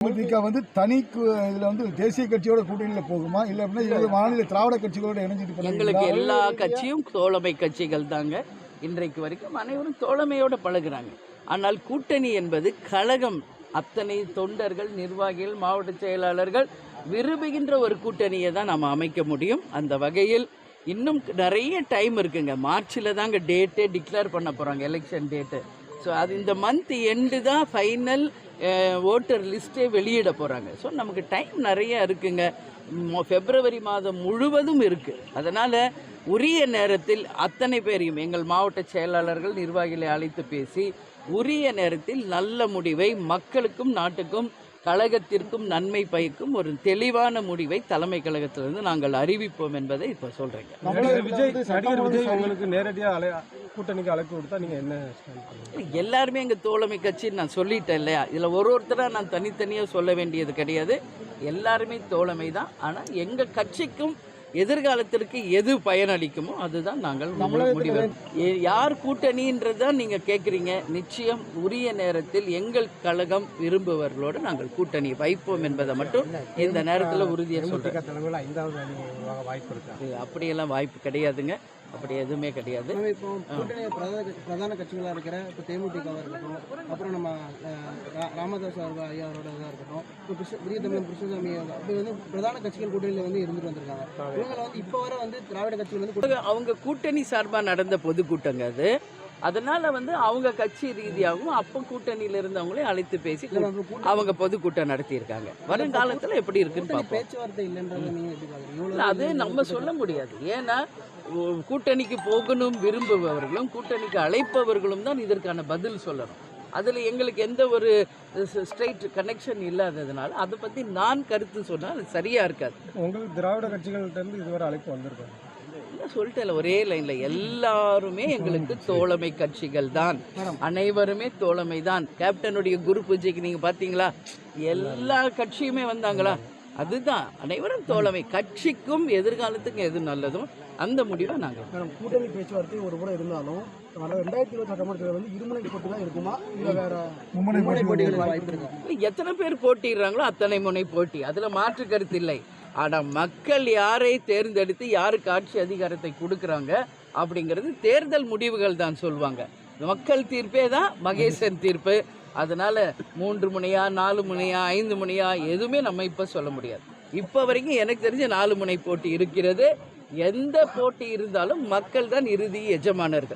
தேமுதிக வந்து தனி இதுல வந்து தேசிய கட்சியோட கூட்டணியில போகுமா இல்ல அப்படின்னா மாநில திராவிட கட்சிகளோட இணைஞ்சிட்டு எங்களுக்கு எல்லா கட்சியும் தோழமை கட்சிகள் தாங்க. இன்றைக்கு வரைக்கும் அனைவரும் தோழமையோட பழகுறாங்க. ஆனால் கூட்டணி என்பது கழகம் அத்தனை தொண்டர்கள், நிர்வாகிகள், மாவட்ட செயலாளர்கள் விரும்புகின்ற ஒரு கூட்டணியை தான் நம்ம அமைக்க முடியும். அந்த வகையில் இன்னும் நிறைய டைம் இருக்குங்க. மார்ச்சில் தாங்க டேட்டே டிக்ளேர் பண்ண போகிறாங்க, எலெக்ஷன் டேட்டு. ஸோ அது இந்த மந்த் எண்டு தான் ஃபைனல் ஓட்டர் லிஸ்ட்டே வெளியிட போகிறாங்க. ஸோ நமக்கு டைம் நிறைய இருக்குங்க. பிப்ரவரி மாதம் முழுவதும் இருக்குது. அதனால் உரிய நேரத்தில் அத்தனை பேரையும் எங்கள் மாவட்ட செயலாளர்கள், நிர்வாகிகளை அழைத்து பேசி உரிய நேரத்தில் நல்ல முடிவை மக்களுக்கும் நாட்டுக்கும் கழகத்திற்கும் நன்மை பயக்கும் ஒரு தெளிவான முடிவை தலைமை கழகத்திலிருந்து நாங்கள் அறிவிப்போம் என்பதை இப்போ சொல்றேங்க. நடிகர் விஜய் உங்களுக்கு நேரடியாக கூட்டணிக்கு அழைப்பு கொடுத்தா நீங்க என்ன? எல்லாருமே எங்க தோழமை கட்சின்னு நான் சொல்லிட்டேன் இல்லையா? இதுல ஒருத்தரா நான் தனித்தனியாக சொல்ல வேண்டியது கிடையாது. எல்லாருமே தோழமை தான். ஆனால் எங்க கட்சிக்கும் எதிர்காலத்திற்கு எது பயனளிக்குமோ அதுதான் நாங்கள் முடிவு. யார் கூட்டணின்றதான் நீங்க கேட்குறீங்க. நிச்சயம் உரிய நேரத்தில் எங்கள் கழகம் விரும்புவர்களோடு நாங்கள் கூட்டணி வைப்போம் என்பதை மட்டும் இந்த நேரத்தில் உறுதியாக சொல்றேன். அப்படியெல்லாம் வாய்ப்பு கிடையாதுங்க. அப்படி எதுவுமே கிடையாது. இப்போ கூட்டணி பிரதான கட்சிகளாக இருக்கிற இப்போ தேமுதிகவாக இருக்கட்டும், அப்புறம் நம்ம ராமதாஸ் ஐயா அவரோட இதாக இருக்கட்டும், இப்போ புதிய தமிழ் கிருஷ்ணசாமி அப்படி வந்து பிரதான கட்சிகள் கூட்டணியில் வந்து இருந்துட்டு வந்திருக்காங்க. இவங்களை வந்து இப்போ வர வந்து திராவிட கட்சிகள் வந்து அவங்க கூட்டணி சார்பாக நடந்த பொதுக்கூட்டங்க அது. அதனால வந்து அவங்க கட்சி ரீதியாகவும் அப்போ கூட்டணியில் இருந்தவங்களே அழைத்து பேசி அவங்க பொதுக்கூட்டம் நடத்தியிருக்காங்க. வருங்காலத்தில் எப்படி இருக்குன்னு பேச்சுவார்த்தை இல்லைன்றது நீங்கள் எப்படி பார்க்குறீங்க? அது நம்ம சொல்ல முடியாது. ஏன்னா கூட்டணிக்கு போகணும் விரும்புபவர்களும் கூட்டணிக்கு அழைப்பவர்களும் தான் இதற்கான பதில் சொல்லணும். அதில் எங்களுக்கு எந்த ஒரு ஸ்ட்ரைட் கனெக்ஷன் இல்லாததுனால அதை பற்றி நான் கருத்து சொன்னால் அது சரியாக இருக்காது. உங்களுக்கு திராவிட கட்சிகள்கிட்ட இதுவரை அழைப்பு வந்திருக்காங்க சொல்லிட்டேன் ஒரே லைன்ல. எல்லாருமே எங்களுக்கு தோழமை கட்சிகள் தான். அனைவருமே தோழமை தான். கேப்டனுடைய குரு பூஜைக்கு நீங்க பாத்தீங்களா? எல்லா கட்சியுமே வந்தாங்களா? அதுதான் அனைவரும் தோழமை. கட்சிக்கும் எதிர்காலத்துக்கும் எது நல்லதும் அந்த முடிவை நாங்கள். கூட்டணி பேச்சுவார்த்தை ஒரு முறை இருந்தாலும் 2020 சட்டமன்றத்தில் வந்து இருமுனை போட்டி தான் இருக்குமா இல்லை வேற மும்முனை போட்டிகள் வாய்ப்பு இருக்கு? எத்தனை பேர் போட்டிடுறாங்களோ அத்தனை முனை போட்டி, அதுல மாற்று கருத்து இல்லை. ஆனால் மக்கள் யாரை தேர்ந்தெடுத்து யாருக்கு ஆட்சி அதிகாரத்தை கொடுக்குறாங்க அப்படிங்கிறது தேர்தல் முடிவுகள் தான் சொல்லுவாங்க. மக்கள் தீர்ப்பே தான் மகேசன் தீர்ப்பு. அதனால 3 முனையா 4 முனையா 5 முனையா எதுவுமே நம்ம இப்போ சொல்ல முடியாது. இப்போ வரைக்கும் எனக்கு தெரிஞ்ச 4 முனை போட்டி இருக்கிறது. எந்த போட்டி இருந்தாலும் மக்கள் தான் இறுதி எஜமானர்கள்.